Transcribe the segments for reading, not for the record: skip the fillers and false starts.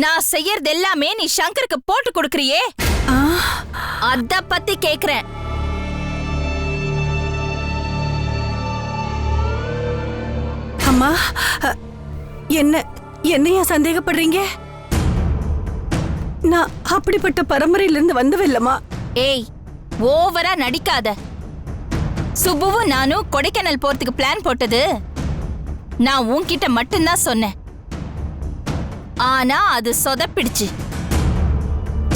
நான் செய்யறது எல்லாமே நீ சங்கருக்கு போட்டு கொடுக்கறியே, அத பத்தி கேக்குறேன். அம்மா, என்னையா சந்தேகப்படுறீங்க? நான் அப்படிப்பட்ட பரம்பரையிலிருந்து வந்தவில்லம்மா. ஏய், ஓவரா நடிக்காத. சுபுவும் நானும் கொடைக்கானல் போறதுக்கு பிளான் போட்டது நான் உன்கிட்ட மட்டும்தான் சொன்னேன். ஆனா அது சொதப்பிடுச்சு.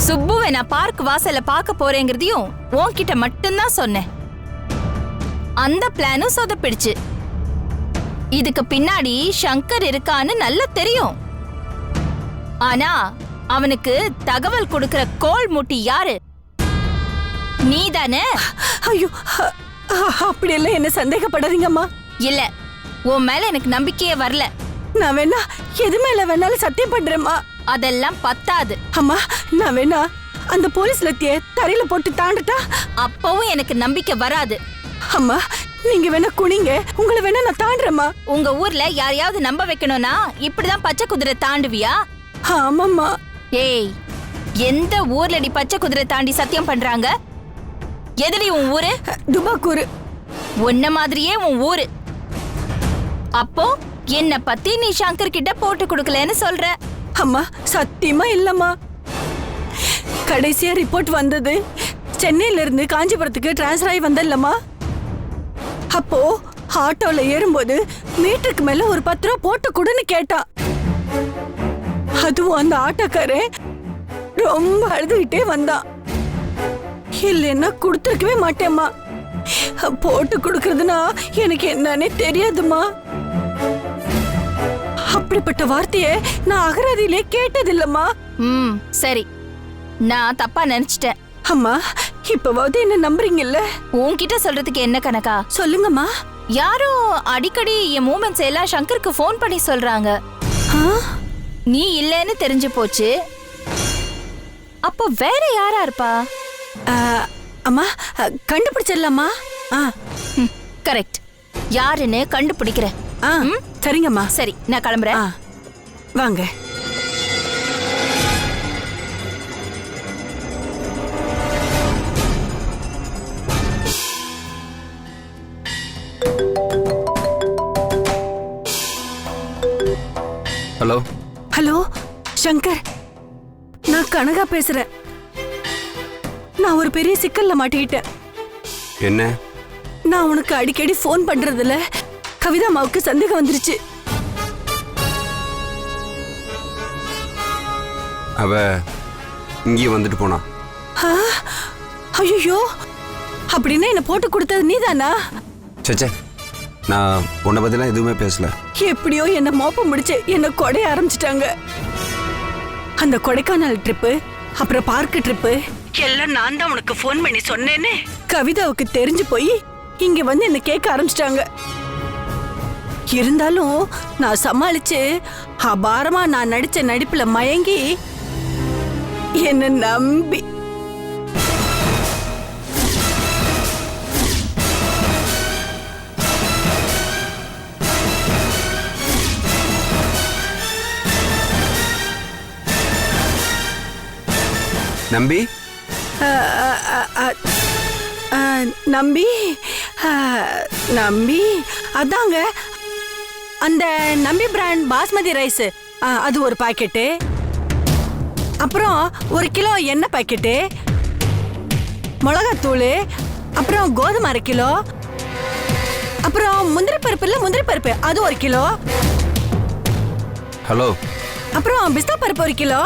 சுப்புவை நான் பார்க் வாசல்ல பார்க்க போறேங்கிறதையும் உன்கிட்ட மட்டும்தான் சொன்னேன். அந்த பிளானும் சொதப்பிடுச்சு. இதுக்கு பின்னாடி சங்கர் இருக்கான்னு நல்லா தெரியும். ஆனா அவனுக்கு தகவல் கொடுக்கிற கோல் முட்டி யாரு? நீதானே? ஐயோ, அப்படியெல்லாம் என்ன சந்தேகப்படாதீங்கம்மா. இல்ல, உன் மேல எனக்கு நம்பிக்கையே வரல. நான் வேணா எது மேல வேணாலும் சத்தியம் பண்றேம்மா. அதெல்லாம் பத்தாது. அம்மா, நான் வேணா அந்த போலீஸ் லத்திய தரையில போட்டு தாண்டட்டா? அப்பவும் எனக்கு நம்பிக்கை வராது. அம்மா, நீங்க வேணா குனிங்க, உங்களை வேணா நான் தாண்டுறேம்மா. உங்க ஊர்ல யாரையாவது நம்ப வைக்கணும்னா இப்படிதான் பச்சை குதிரை தாண்டுவியா? ஆமாம்மா. ஏய், எந்த ஊர்லடி பச்சை குதிரை தாண்டி சத்தியம் பண்றாங்க? எதுடி உன் ஊரு? துபாக்கூர். உன்ன மாதிரியே உன் ஊரு. அப்போ என்ன பத்தி நீ சங்கர் கிட்ட போட்டு கொடுக்கலன்னு சொல்ற? அம்மா, சத்தியமா இல்லம்மா. கடைசியா ரிப்போர்ட் வந்தது சென்னையில இருந்து காஞ்சிபுரத்துக்கு டிரான்ஸ்ஃபர் ஆகி வந்தல்லம்மா. அப்போ ஆட்டோல ஏறும்போது மீட்டருக்கு மேல ஒரு 10 ரூபா போட்டு கொடுன்னு கேட்டான். அதுவும் அந்த ஆட்டோக்காரன் ரொம்ப அழுதுகிட்டே வந்தான். இல்லைன்னா கொடுத்துருக்கவே மாட்டேம்மா. போட்டு கொடுக்கறதுனா எனக்கு என்னன்னே தெரியாதுமா. அப்படிப்பட்ட வார்த்தையை நான் அகராதியிலே கேட்டதில்லம்மா. சரி, நான் தப்பா நினைச்சிட்டேன். அம்மா, இப்பவாவது என்ன நம்புறீங்கல்ல? உன்கிட்ட சொல்றதுக்கு என்ன கணக்கா? சொல்லுங்கம்மா. யாரோ அடிக்கடி என் மூமெண்ட்ஸ் எல்லாம் சங்கருக்கு ஃபோன் பண்ணி சொல்றாங்க. நீ இல்லைன்னு தெரிஞ்சு போச்சு. அப்போ வேற யாரா இருப்பா? அம்மா, கண்டுபிடிச்சிடலாமா? கரெக்ட். யாருன்னு கண்டுபிடிக்கிறேன். சரிங்கம்மா. சரி, நான் கிளம்புறேன். வாங்க. ஹலோ. ஹலோ சங்கர், நான் கனகா பேசுறேன். நான் ஒரு பெரிய சிக்கல்ல மாட்டிக்கிட்டேன். என்ன? நான் உனக்கு அடிக்கடி போன் பண்றதுல கவிதா அம்மாவுக்கு சந்தேகம் வந்துருச்சு. அவ இங்கேயே வந்துட்டு போனா. ஐயோ, அப்படின்னா என்ன போட்டு கொடுத்தது நீதானா? சச்சே, நான் உன்னை பத்திலாம் எதுவுமே பேசல. எப்படியோ என்ன மோப்ப முடிச்சு என்ன கொடைய ஆரம்பிச்சிட்டாங்க. அந்த கொடைக்கானல் ட்ரிப்பு, அப்புறம் பார்க் ட்ரிப்பு எல்லாம் நான் தான் உனக்கு போன் பண்ணி சொன்னேன்னு கவிதாவுக்கு தெரிஞ்சு போய் இங்க வந்து என்ன கேட்க ஆரம்பிச்சிட்டாங்க. இருந்தாலும் நான் சமாளிச்சு அபாரமா நான் நடிச்ச நடிப்புல மயங்கி என்ன நம்பி நம்பி நம்பி நம்பி அதாங்க அந்த நம்பி பிராண்ட் பாஸ்மதி ரைஸ், அது ஒரு பாக்கெட்டு. அப்புறம் 1 கிலோ எண்ணெய் பாக்கெட்டு, மிளகாத்தூள், அப்புறம் கோதுமை 1/2 கிலோ, அப்புறம் முந்திரி பருப்பு இல்ல முந்திரி பருப்பு அது 1 கிலோ. ஹலோ. அப்புறம் பிஸ்தா பருப்பு 1 கிலோ.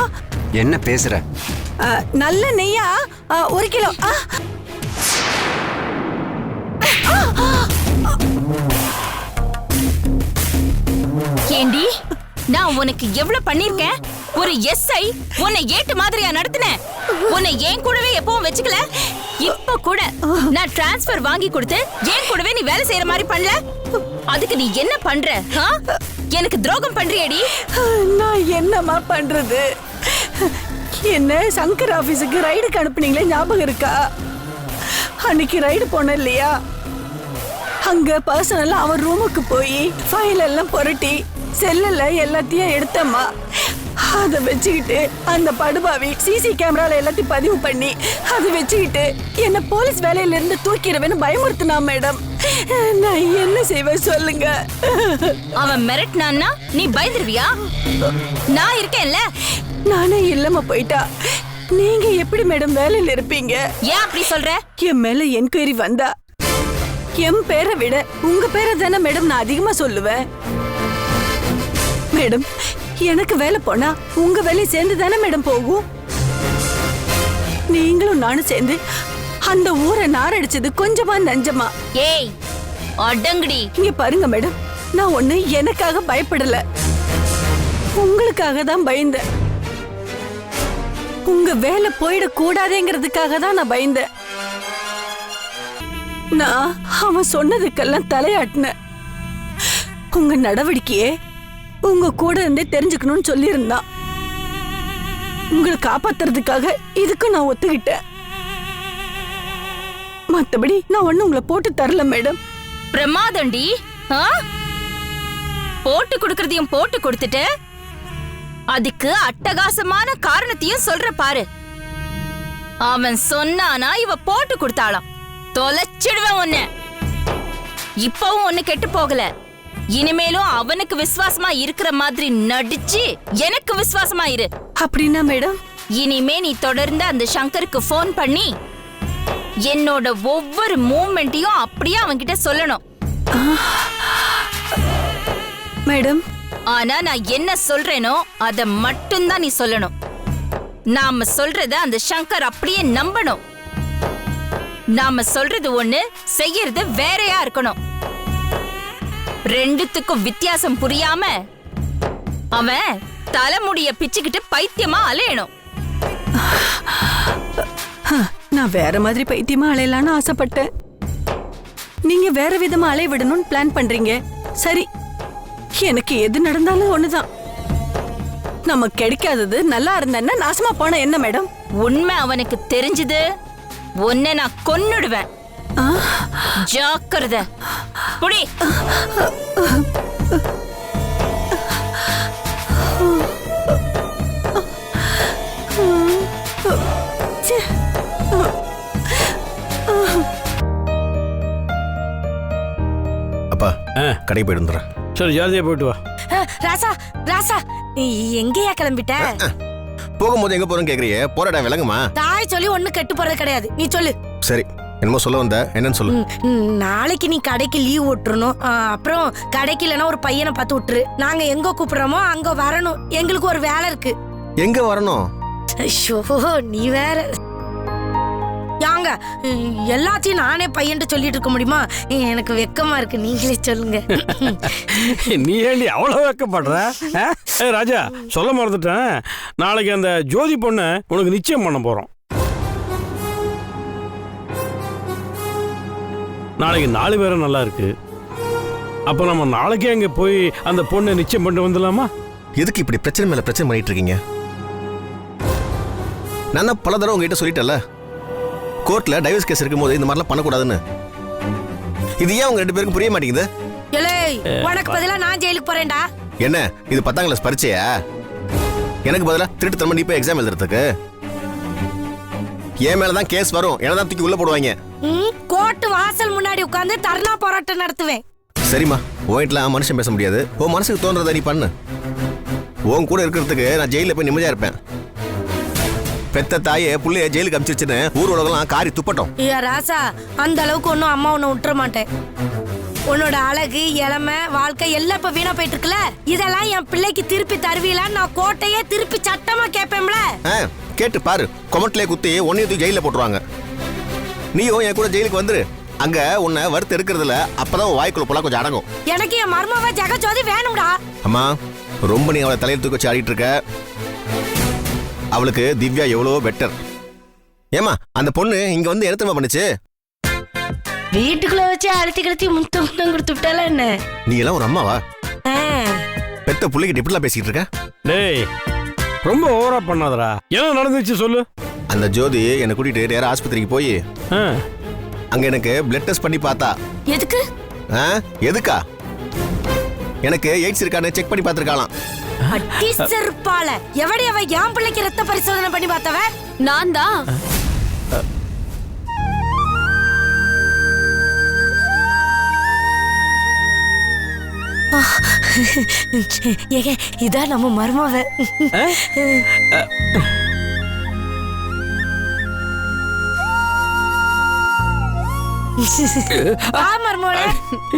என்ன பேசுற? நல்ல நெய்யா 1 கிலோ. ஏண்டி, நான் உனக்கு எவ்வளவு பண்ணிருக்கேன்? ஒரு எஸ்ஐ உன்னை ஏட்டு மாதிரியா நடத்தினேன்? உன்னை ஏன் கூடவே எப்பவும் வச்சுக்கல. இப்ப கூட நான் டிரான்ஸ்பர் வாங்கி கொடுத்து ஏன் கூடவே நீ வேலை செய்யற மாதிரி பண்ணல. அதுக்கு நீ என்ன பண்ற? எனக்கு துரோகம் பண்றியடி. நான் என்னமா பண்றது? என்ன சங்கர் ஆபீஸுக்கு ரைடுக்கு அனுப்புனீங்களே, ஞாபகம் இருக்கா? அன்னைக்கு ரைடு போன இல்லையா? அங்க பர்சனலா அவன் ரூமுக்கு போய் ஃபைல் எல்லாம் புரட்டி செல்லுல எல்லாத்தையும் எடுத்தம்மா. அதை வச்சுக்கிட்டு அந்த படுபாவி சிசி கேமரால எல்லாத்தையும் பதிவு பண்ணி அதை வச்சுக்கிட்டு என்ன போலீஸ் வேலையில இருந்து தூக்கிடுவேன்னு பயமுறுத்தினா மேடம். நான் என்ன செய்வேன் சொல்லுங்க. அவன் மிரட்டினான்னா நீ பயந்துருவியா? நான் இருக்கேன்ல. நானே இல்லாம போயிட்டா நீங்க எப்படி மேடம் வேலையில இருப்பீங்க? ஏன் அப்படி சொல்ற? என் மேல என்கொயரி வந்தா என் பேரை விட உங்க பேரை தானே மேடம் நான் அதிகமா சொல்லுவேன். மேடம் எனக்கு வேலை போனா உங்க வேலை சேர்ந்து தானே மேடம் போகும். நீங்களும் நானும் சேர்ந்து அந்த ஊரை நாரடிச்சது கொஞ்சமா நஞ்சமா? ஏய் அடங்குடி. இங்க பாருங்க மேடம், நான் ஒண்ணு எனக்காக பயப்படல, உங்களுக்காக தான் பயந்தேன். உங்க வேலை போயிட கூடாதேங்கிறதுக்காக தான் நான் பயந்தேன். நான் அவன் சொன்னதுக்கெல்லாம் தலையாட்டினேன். உங்க நடவடிக்கையே உங்க கூட இருந்தே தெரிஞ்சுக்கணும்னு சொல்லியிருந்தான். உங்களை காப்பாத்துறதுக்காக இதுக்கு நான் ஒத்துக்கிட்டேன். மத்தபடி நான் ஒண்ணு உங்களை போட்டு தரல மேடம். பிரமாதண்டி. போட்டு கொடுக்கறதையும் போட்டு கொடுத்துட்டு அதுக்கு அட்டகாசமான காரணத்தையும் சொல்ற பாரு. அவன் சொன்னானா இவ போட்டு கொடுத்தாளாம். தொலைச்சிடுவேன் உன்ன. இப்பவும் ஒண்ணு கெட்டு போகல. இனிமேலும் அவனுக்கு விசுவாசமா இருக்கிற மாதிரி நடிச்சு எனக்கு விசுவாசமா இரு. அப்படின்னா மேடம், இனிமே நீ தொடர்ந்து அந்த சங்கருக்கு போன் பண்ணி என்னோட ஒவ்வொரு மூவ்மெண்ட்டையும் அப்படியே அவன்கிட்ட சொல்லணும் மேடம். ஆனா நான் என்ன சொல்றேனோ அத மட்டும்தான் நீ சொல்லணும். நாம சொல்றத அந்த சங்கர் அப்படியே நம்பணும். நாம சொல்றது ஒண்ணு, செய்யறது வேறையா இருக்கணும். ரெண்டுத்துக்கும் வித்தியாசம் புரியாம அவன் தலைமுடிய பிச்சுக்கிட்டு பைத்தியமா அலையணும். நான் வேற மாதிரி பைத்தியமா அலையலான்னு ஆசைப்பட்டேன். நீங்க வேற விதமா அலைய விடணும்னு பிளான் பண்றீங்க. சரி, எனக்கு எது நடந்தாலும் ஒண்ணுதான். நம்ம கிடைக்காதது நல்லா இருந்தேன்னா நாசமா போன என்ன மேடம்? உண்மை அவனுக்கு தெரிஞ்சது உன்னை நான் கொன்னுடுவேன். ஜாக்கிரதை. புடி. அப்பா கடைக்கு போயிட்டு வந்துடுறேன். சரி, ஜாலியா போயிட்டு வா. ராசா ராசா, நீ எங்கேயா கிளம்பிட்ட? போகும்போது எங்க போறோம் கேக்குறியே, போறடா விளங்குமா? தாய் சொல்லி ஒண்ணு கெட்டு போறது கிடையாது, நீ சொல்லு. சரி, என்னமோ சொல்ல வந்த, என்னன்னு சொல்லு. நாளைக்கு நீ கடைக்கு லீவ் விட்டுறணும். அப்புறம் கடைக்கு இல்லைன்னா ஒரு பையனை பார்த்து விட்டுரு. நாங்க எங்க கூப்பிடுறோமோ அங்க வரணும். எங்களுக்கு ஒரு வேலை இருக்கு. எங்க வரணும்? ஐயோ, நீ வேற. யாங்க எல்லாத்தையும் நானே பையன்ட்டு சொல்லிட்டு இருக்க முடியுமா? எனக்கு வெக்கமா இருக்கு, நீங்களே சொல்லுங்க. நீ ஏண்டி அவ்வளவு வெக்கப்படுற? ராஜா, சொல்ல மறந்துட்டேன். நாளைக்கு அந்த ஜோதி பொண்ணை உனக்கு நிச்சயம் பண்ண போறோம். நாளைக்கு 4 பேரும் நல்லா இருக்கு. அப்ப நம்ம நாளைக்கே அங்க போய் அந்த பொண்ணை நிச்சயம் பண்ணிட்டு வந்துடலாமா? எதுக்கு இப்படி பிரச்சனை மேல பிரச்சனை பண்ணிட்டு இருக்கீங்க? நான் பல தடவை உங்ககிட்ட சொல்லிட்டேன்ல, கோர்ட்ல டைவர்ஸ் கேஸ் இருக்கும்போது இந்த மாதிரிலாம் பண்ணக்கூடாதுன்னு. இது ஏன் உங்க 2 பேருக்கும் புரிய மாட்டேங்குது? உனக்கு பதிலா நான் ஜெயிலுக்கு போறேன்டா. என்ன இது 10ஆம் கிளாஸ் பரீட்சையா? எனக்கு பதிலா திருட்டுத்தனமா நீ போய் எக்ஸாம் எழுதுறதுக்கு? என் மேலதான் கேஸ் வரும், என்னதான் தூக்கி உள்ள போடுவாங்க. கோர்ட் வாசல் முன்னாடி உட்கார்ந்து தர்ணா போராட்டம் நடத்துவேன். சரிம்மா, உன்கிட்டலாம் மனுஷன் பேச முடியாது. உன் மனசுக்கு தோன்றதை நீ பண்ணு. உன் கூட இருக்கிறதுக்கு நான் ஜெயில போய் நிம்மதியா இருப்பேன். பெத்த தாயே புள்ளைய ஜெயிலுக்கு அமிச்சிருச்சுன்னு ஊர் உலகெல்லாம் காரி துப்பட்டோம். ராசா, அந்த அளவுக்கு ஒன்னும் அம்மா உன்னை விட்டுற மாட்டேன். உன்னோட அழகு, இளமை, வாழ்க்கை எல்லாம் இப்ப வீணா போயிட்டு இருக்குல்ல, இதெல்லாம் என் பிள்ளைக்கு திருப்பி தருவீலான்னு நான் கோட்டையே திருப்பி சட்டமா கேட்பேன்ல. கேட்டு பாரு, கொமட்டிலே குத்தி உன்னையும் தூக்கி ஜெயில போட்டுருவாங்க. நீயும் என் கூட ஜெயிலுக்கு வந்துரு. அங்க உன்னை வறுத்து எடுக்கிறதுல அப்பதான் உன் வாய்க்குள்ள போல கொஞ்சம் அடங்கும். எனக்கு என் மர்மவ ஜெகஜோதி வேணும்டா. அம்மா, ரொம்ப நீ அவளை தலையில் தூக்கி வச்சு ஆடிட்டு இருக்க. அவளுக்கு திவ்யா எவ்வளவோ பெட்டர். ஏமா, அந்த பொண்ணு இங்க வந்து என்ன பண்ணுச்சு? வீட்டுக்குள்ள வச்சு அழுத்தி கழுத்தி முத்தம் கொடுத்து விட்டால என்ன? நீ எல்லாம் ஒரு அம்மாவா? பெத்த புள்ளைகிட்ட இப்படிலாம் பேசிட்டு இருக்க? டேய், ரொம்ப ஓவரா பண்ணாதடா. என்ன நடந்துச்சு சொல்லு. அந்த ஜோதி என்னை கூட்டிட்டு நேரா ஆஸ்பத்திரிக்கு போய் அங்க எனக்கு பிளட் டெஸ்ட் பண்ணி பார்த்தா. எதுக்கு? எதுக்கா? எனக்கு எய்ட்ஸ் இருக்கான்னு செக் பண்ணி பார்த்திருக்காளாம். அடி செருப்பால எவடி அவ என் பிள்ளைக்கு ரத்த பரிசோதனை பண்ணி பார்த்தவ? நான் தான். ஏங்க இதான் நம்ம மருமவ. வா மருமவளே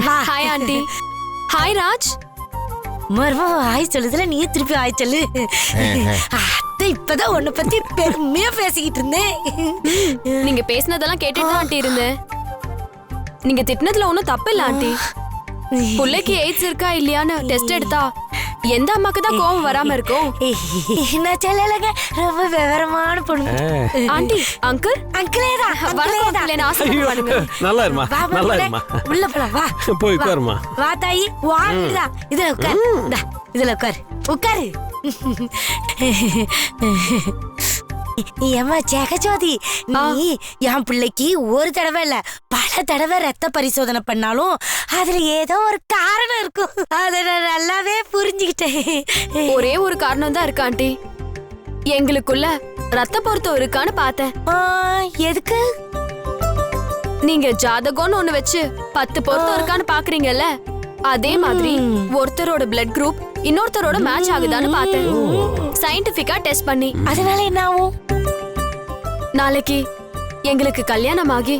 வா. Hi aunty. ஹாய் ராஜ். மருமவ ஆய் சொல்லுதுல நீ திருப்பி ஆய் சொல்லு. அத்தை இப்பதான் உன்னை பத்தி பெருமையா பேசிக்கிட்டு இருந்தேன். நீங்க பேசினதெல்லாம் கேட்டுட்டு தான் ஆண்டி இருந்தேன். நீங்க திட்டினதுல ஒன்றும் தப்பு இல்ல ஆண்டி. புள்ளைக்கு எய்ட்ஸ் இருக்கா இல்லையான்னு டெஸ்ட் எடுத்தா எந்த அம்மாக்கு தான் கோவம் வராம இருக்கும்? நான் சொல்லலங்க, ரொம்ப விவரமான பொண்ணு. Aunty uncle. அங்கிளே தான், வணக்கம் அங்கிள். என்ன ஆசீர்வாதம். நல்லா இருமா, வா நல்லா மருமகளே, இருமா. உள்ள போலாம் வா. போய் உட்காருமா. வா தாயி வாங்கடா. இதுல உட்கார். இந்தா, இதுல உட்கார். உட்காரு. ஏம்மா ஜெகஜோதி, நீ என் பிள்ளைக்கு ஒரு தடவை இல்ல பல தடவை ரத்த பரிசோதனை பண்ணாலும் அதுல ஏதோ ஒரு காரணம் இருக்கும். அத நான் நல்லாவே புரிஞ்சுக்கிட்டேன். ஒரே ஒரு காரணம் தான் இருக்கு ஆண்டி. எங்களுக்குள்ள ரத்த பொருத்தம் இருக்கான்னு பார்த்தேன். எதுக்கு? நீங்க ஜாதகம்னு ஒண்ணு வச்சு 10 பொருத்தம் இருக்கான்னு பாக்குறீங்கல்ல, அதே மாதிரி ஒருத்தரோட பிளட் குரூப் இன்னொருத்தரோட மேட்ச் ஆகுதான்னு பார்த்தேன். சயின்டிபிக்கா டெஸ்ட் பண்ணி. அதனால என்ன ஆகும்? நாளைக்கு எங்களுக்கு கல்யாணம் ஆகி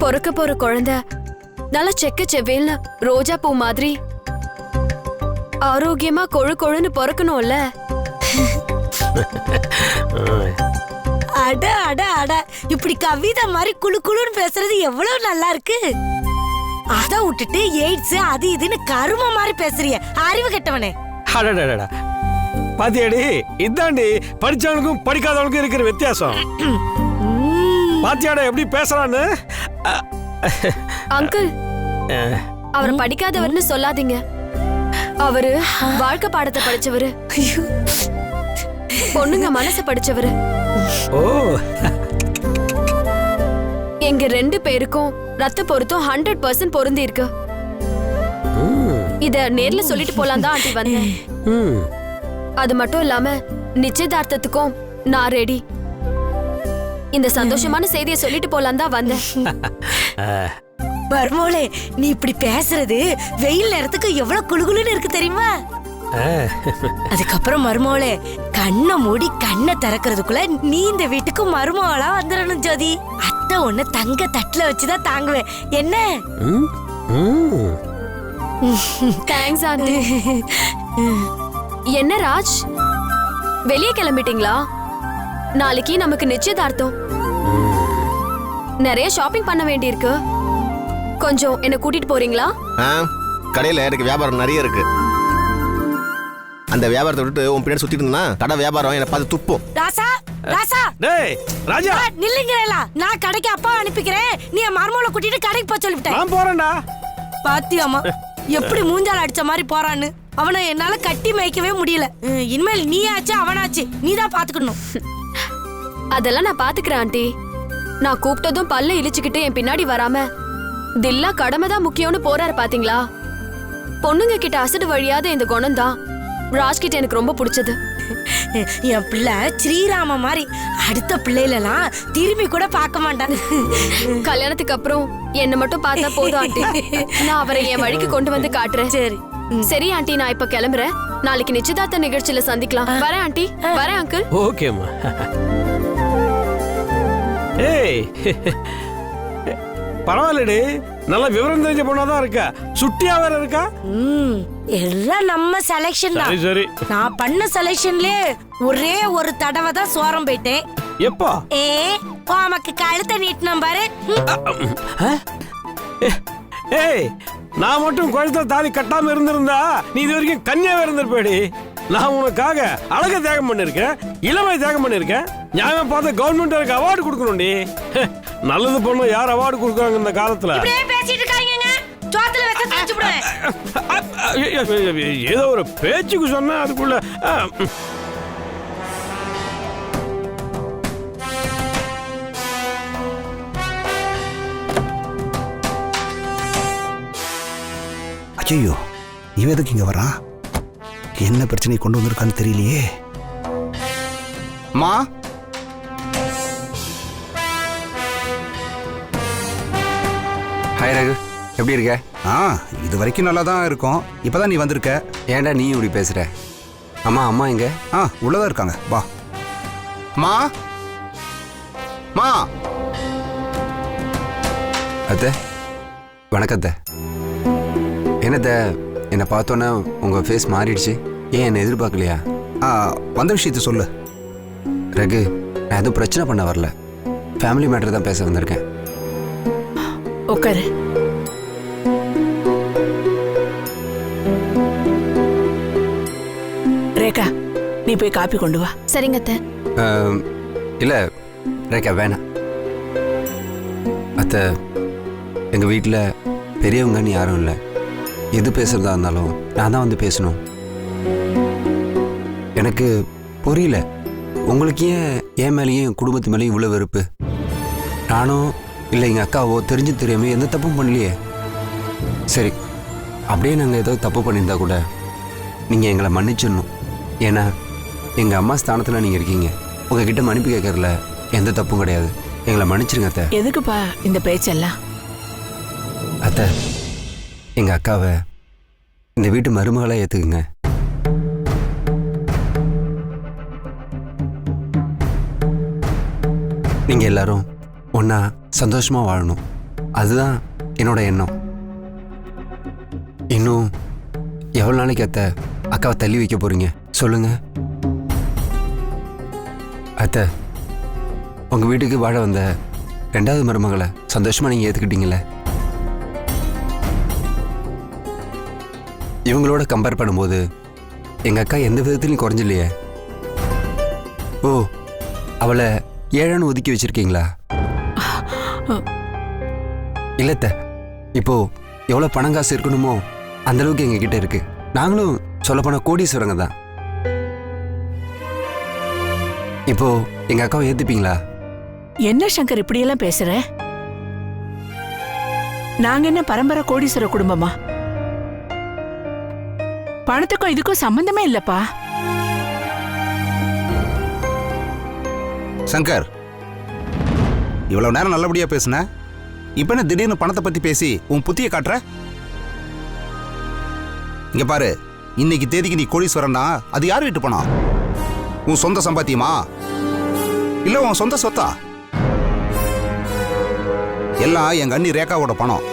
பொறுக்க போற குழந்தை நல்லா செக்க செவ்வேல்னு ரோஜா பூ மாதிரி ஆரோக்கியமா கொழு கொழுன்னு பொறுக்கணும்ல. அட அட அட, இப்படி கவிதை மாதிரி குளு குளுன்னு பேசுறது எவ்வளவு நல்லா இருக்கு. அத விட்டுட்டு எய்ட்ஸ் அது இதுன்னு கரும மாதிரி பேசுறிய அறிவு கெட்டவனே. அடடடடா. பாத்தியாடி, இதாண்டி படிச்சவனுக்கும் படிக்காதவனுக்கும் இருக்கிற வித்தியாசம். பாத்தியாடா எப்படி பேசுறான்னு. அங்கிள், அவரை படிக்காதவர்னு சொல்லாதீங்க. அவரு வாழ்க்கை பாடத்தை படிச்சவரு, பொண்ணுங்க மனச படிச்சவரு. ஓ, எங்க 2 பேருக்கும் ரத்த பொருத்தம் 100% பொருந்தி இருக்கு. இத நேர்ல சொல்லிட்டு போலாம் தான் ஆண்டி வந்தேன். அது மட்டும் இல்லாம நிச்சயதார்த்தத்துக்கும் நான் ரெடி. இந்த சந்தோஷமான செய்தியை சொல்லிட்டு போலாம் தான் வந்தேன். மர்மோளே, நீ இப்படி பேசுறது வெயில் நேரத்துக்கு எவ்வளவு குளுகுளுன்னு இருக்கு தெரியுமா? அதுக்கப்புறம் மருமோளே, கண்ணை மூடி கண்ணை திறக்கிறதுக்குள்ள நீ இந்த வீட்டுக்கு மருமகளா வந்துடணும் ஜோதி. அத்தை ஒண்ணு தங்க தட்டுல வச்சுதான் தாங்குவேன். என்ன? Thanks aunty. என்ன ராஜ், வெளியே கிளம்பிட்டீங்களா? நாளைக்கு நமக்கு நிச்சயதார்த்தம். நிறைய ஷாப்பிங் பண்ண வேண்டியிருக்கு. கொஞ்சம் என்ன கூட்டிட்டு போறீங்களா? கடையில எனக்கு வியாபாரம் நிறைய இருக்கு. அந்த வியாபாரத்தை விட்டு உன் பின்னாடி சுத்திட்டு இருந்தா கடை வியாபாரம் என்ன பார்த்து துப்பும். ராசா, ராசா, டேய் ராஜா, நில்லுங்கறேலா. நான் கடைக்கு அப்பா அனுப்பிக்கிறேன். நீ மர்மோளை கூட்டிட்டு கடைக்கு போ சொல்லிட்டேன். நான் போறேன்டா. பாத்தியாமா எப்படி மூஞ்சால அடிச்ச மாதிரி போறான்னு. அவனை என்னால கட்டி மேய்க்கவே முடியல. இனிமேல் நீ ஆச்சு அவனாச்சு நீதான் பாத்துக்கணும். அதெல்லாம் நான் பாத்துக்கிறேன் ஆண்டி. நான் கூப்பிட்டதும் பல்ல இழிச்சுக்கிட்டு என் பின்னாடி வராம தில்லா கடமை தான் முக்கியம்னு போறாரு பாத்தீங்களா? பொண்ணுங்க கிட்ட அசடு வழியாத இந்த குணம் தான் ராஜ்கிட்ட எனக்கு ரொம்ப பிடிச்சது. என் பிள்ளை ஸ்ரீராம மாதிரி அடுத்த பிள்ளைகளெல்லாம் திரும்பி கூட பார்க்க மாட்டான். கல்யாணத்துக்கு அப்புறம் என்ன மட்டும் பார்த்தா போதும் ஆண்டி. நான் அவரை என் வழிக்கு கொண்டு வந்து காட்டுறேன். சரி சரி ஆண்டி, நான் இப்ப கிளம்புறேன். நாளைக்கு நிச்சயதார்த்த நிகழ்ச்சியில சந்திக்கலாம். வரேன் ஆண்டி. வரேன் அங்கிள். ஓகேம்மா. ஏய், பரவாயில்லடி, நல்ல விவரம் தெரிஞ்ச பொண்ணாதான் இருக்கா. சுட்டியா வேற இருக்கா. எல்லாம் நம்ம செலக்ஷன் தான். சரி. நான் பண்ண செலக்ஷன்லயே ஒரே ஒரு தடவை தான் சோரம் போயிட்டேன். எப்பா? உமக்கு கழுத்தை நீட்டின பாரு. ஏய், நான் மட்டும் குழந்தை தாலி கட்டாம இருந்திருந்தா நீ இது வரைக்கும் கன்னியாவே இருந்திருப்பேடி. நான் உனக்காக அழக தியாகம் பண்ணிருக்கேன், இளமை தியாகம் பண்ணிருக்கேன். நியாயம் பார்த்து கவர்மெண்ட் எனக்கு அவார்டு கொடுக்கணும்டி. நல்லது பொண்ணு யார் அவார்டு கொடுக்குறாங்க இந்த காலத்துல? பேசிட்டு இருக்காங்க, சோத்துல வச்சு தேய்ச்சு விடுவேன். ஏதோ ஒரு பேச்சுக்கு சொன்ன அதுக்குள்ள. ஐயோ, இவன் எதுக்கு இங்க வரான்? என்ன பிரச்சனை கொண்டு வந்திருக்கான்னு தெரியலையே. மா, ஹாய் ரகு, எப்படி இருக்க? இது வரைக்கும் நல்லா தான் இருக்கும். இப்பதான் நீ வந்திருக்க. ஏன்டா நீ இப்படி பேசுற? அம்மா எங்க? உள்ளதான் இருக்காங்க. வா. மா, மா. அத்தை, வணக்கம் அத்தை. என்னத்த, என்னை பார்த்தோன்னே உங்கள் ஃபேஸ் மாறிடுச்சு. ஏன் என்னை எதிர்பார்க்கலையா? வந்த விஷயத்த சொல்லு. ரகு, நான் எதுவும் பிரச்சனை பண்ண வரல. ஃபேமிலி மேட்டர் தான் பேச வந்திருக்கேன். உட்காரு. ரேகா, நீ போய் காப்பி கொண்டு வா. சரிங்க அத்தை. இல்லை ரேகா, வேணாம். அத்தை, எங்கள் வீட்டில் பெரியவங்கன்னு யாரும் இல்லை. எது பேசுகிறதா இருந்தாலும் நான் தான் வந்து பேசணும். எனக்கு புரியல, உங்களுக்கு ஏன் என் மேலேயும் என் குடும்பத்து மேலேயும் இவ்வளோ வெறுப்பு? நானும் இல்லை எங்கள் அக்காவோ தெரிஞ்சு தெரியாமல் எந்த தப்பும் பண்ணலையே. சரி, அப்படியே நாங்கள் ஏதோ தப்பு பண்ணியிருந்தா கூட நீங்கள் எங்களை மன்னிச்சிடணும். ஏன்னா எங்கள் அம்மா ஸ்தானத்தில் நீங்கள் இருக்கீங்க. உங்ககிட்ட மன்னிப்பு கேட்கறதுல எந்த தப்பும் கிடையாது. எங்களை மன்னிச்சிருங்க அத்தை. எதுக்குப்பா இந்த பேச்செல்லாம்? அத்தை, எங்கள் அக்காவை இந்த வீட்டு மருமகளை ஏற்றுக்குங்க. நீங்கள் எல்லாரும் ஒன்றா சந்தோஷமாக வாழணும். அதுதான் என்னோட எண்ணம். இன்னும் எவ்வளோ நாளைக்கு அத்தை அக்காவை தள்ளி வைக்க போகிறீங்க சொல்லுங்க? அத்தை, உங்கள் வீட்டுக்கு வாழ வந்த 2வது மருமகளை சந்தோஷமாக நீங்கள் ஏற்றுக்கிட்டீங்களே. இவங்களோட கம்பேர் பண்ணும்போது எங்கள் அக்கா எந்த விதத்துலையும் குறைஞ்சில்லையே. ஓ, அவளை ஏழான்னு ஒதுக்கி வச்சிருக்கீங்களா? இல்லத்த, இப்போ எவ்வளோ பணம் காசு இருக்கணுமோ அந்த அளவுக்கு எங்ககிட்ட இருக்கு. நாங்களும் சொல்லப்போன கோடீஸ்வரங்க தான். இப்போ எங்க அக்காவை ஏத்துப்பீங்களா? என்ன சங்கர் இப்படியெல்லாம் பேசுற? நாங்க என்ன பரம்பரை கோடீஸ்வர குடும்பமா? பணத்துக்கும் இதுக்கும் சம்பந்தமே இல்லப்பா. சங்கர், இவ்வளவு நேரம் நல்லபடியா பேசுன, இப்ப என்ன திடீர்னு பணத்தை பத்தி பேசி உன் புத்திய காட்டுற? இங்க பாரு, இன்னைக்கு தேதிக்கு நீ கோடீஸ்வரன்னா அது யார் வீட்டு பணம்? உன் சொந்த சம்பாத்தியமா இல்ல உன் சொந்த சொத்தா? எல்லாம் எங்க அண்ணி ரேகாவோட பணம்.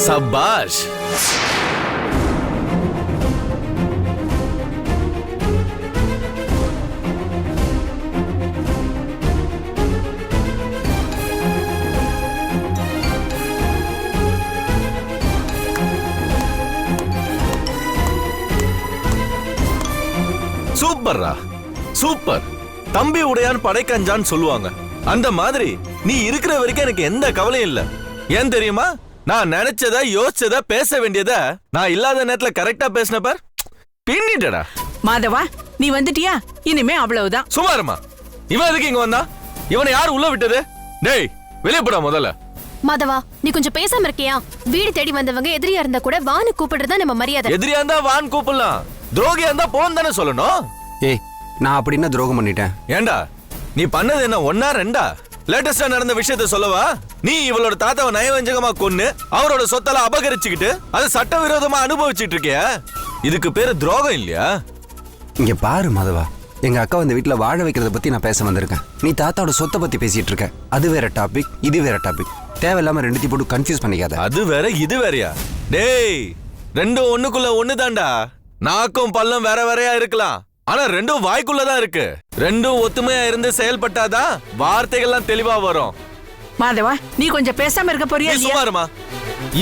சபாஷ். சூப்பர்ரா, சூப்பர். தம்பி உடையான் படைக்கஞ்சான்னு சொல்லுவாங்க. அந்த மாதிரி நீ இருக்கிற வரைக்கும் எனக்கு எந்த கவலையும் இல்ல. ஏன் தெரியுமா? நான் நினைச்சத யோசிச்சத பேச வேண்டியத நான் இல்லாத நேரத்துல கரெக்டா பேசின பார், பின்னிட்டடா. மாதவா, நீ வந்துட்டியா? இனிமே அவ்வளவுதான். சுமாரமா, இவன் எதுக்கு இங்க வந்தா? இவனை யார் உள்ள விட்டது? டேய், வெளியே போடா முதல்ல. மாதவா, நீ கொஞ்சம் பேசாம இருக்கியா? வீடு தேடி வந்தவங்க எதிரியா இருந்தா கூட வான்னு கூப்பிடுறதா நம்ம மரியாதை. எதிரியா இருந்தா வான் கூப்பிடலாம், துரோகியா இருந்தா போன் தானே சொல்லணும். ஏய், நான் அப்படின்னா துரோகம் பண்ணிட்டேன். ஏண்டா, நீ பண்ணது என்ன ஒன்னா ரெண்டா? லேட்டஸ்டா நடந்த விஷயத்த சொல்லவா? நீ இவளோட தாத்தாவை நயவஞ்சகமா கொன்னு அவரோட சொத்தெல்லாம் அபகரிச்சுக்கிட்டு அதை சட்டவிரோதமா அனுபவிச்சுட்டு இருக்கிய. இதுக்கு பேரு துரோகம் இல்லையா? இங்க பாரு மாதவா, எங்க அக்கா இந்த வீட்டுல வாழ வைக்கிறத பத்தி நான் பேச வந்திருக்கேன். நீ தாத்தாவோட சொத்தை பத்தி பேசிட்டு இருக்க. அது வேற டாபிக், இது வேற டாபிக். தேவையில்லாம ரெண்டுத்தையும் போட்டு கன்ஃபியூஸ் பண்ணிக்காத. அது வேற இது வேறயா? டேய், ரெண்டும் ஒண்ணுக்குள்ள ஒண்ணுதான்டா. நாக்கும் பல்லும் வேற வேறையா இருக்கலாம், ஆனா ரெண்டும் வாய்க்குள்ளதான் இருக்கு. ரெண்டும் ஒத்துமையா இருந்து செயல்பட்டாதான் வார்த்தைகள்லாம் தெளிவா வரும். மாதவா, நீ கொஞ்சம் பேசாம இருக்க போறியா? சுமாருமா,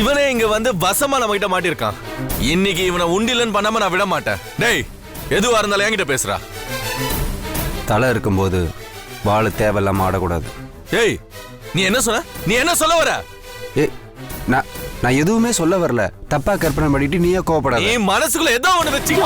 இவனே இங்க வந்து வசமா நம்ம கிட்ட மாட்டிருக்கான். இன்னைக்கு இவனை உண்டிலன்னு பண்ணாம நான் விட மாட்டேன். டேய், எதுவா இருந்தாலும் என்கிட்ட பேசுறா. தலை இருக்கும்போது வாழ தேவையில்லாம ஆடக்கூடாது. ஏய், நீ என்ன சொன்ன? நீ என்ன சொல்ல வர? ஏய், நான் எதுவுமே சொல்ல வரல. தப்பா கற்பனை பண்ணிட்டு நீயே கோவப்படாத. நீ மனசுக்குள்ள ஏதோ ஒண்ணு வச்சு